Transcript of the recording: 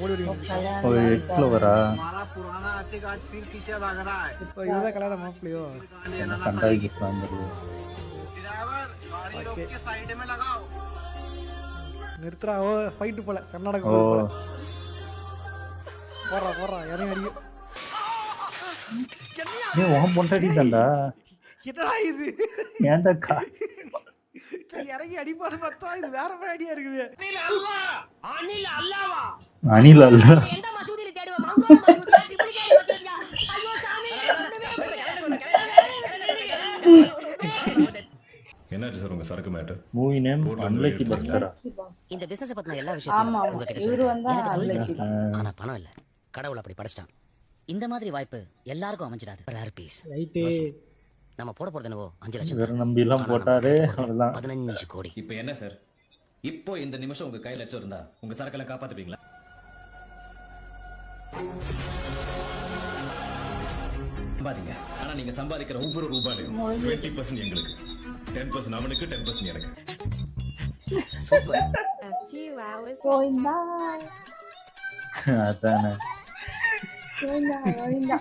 ஓடி ஓடி ஒரு எக்ஸ்ப்ளோரரா हमारा पुराना आशिक आज फिर पीछे भाग रहा है இப்போ இதுதான் கல்யாணம் மாப்பிளையோ கண்டாவி கிஸ் வந்துருது ड्राइवर गाड़ी रोक के साइड में लगाओ நிறுத்துறா ஓ ஃபைட்டு போல கர்நாடகா ஓ போல போறா போறா இறங்கி அடிக்கும் நீ உன் பொண்டாடி தான்டா என்னடா இது ஏன்டா இறங்கி அடிப்பான்னு பார்த்தா இது வேற மாதிரி ஐடியா இருக்குது அணில் அல்ல என்னாச்சு சார் உங்க சரக்கு மேட்டர் மூவி நேம் அன்லக்கி பஸ்டரா இந்த பிசினஸ் பத்தின எல்லா விஷயத்தையும் உங்ககிட்ட சொல்லிட்டேன். எனக்கு தொழில் தெரியும். ஆனா பணம் இல்ல. கடவுள் அப்படி படைச்சிட்டான். இந்த மாதிரி வாய்ப்பு எல்லாருக்கும் அமைஞ்சிடாது. Rare piece. ரைட்டு நம்ம போட போறது என்னவோ 5 லட்சம் வேற நம்பி எல்லாம் போட்டாரு அவ்வளவுதான் 15 கோடி. இப்போ என்ன சார் இப்போ இந்த நிமிஷம் உங்க கையில லட்சம் இருந்தா உங்க சரக்கெல்லாம் காப்பாத்துவீங்களா சம்பாதிங்க ஆனா நீங்க சம்பாதிக்கிற ஒவ்வொரு ரூபாயிலும் 20% எங்களுக்கு 10% அவனுக்கு 10% எனக்கு A few hours கோயிந்தா அதானே கோயிந்தா கோயிந்தா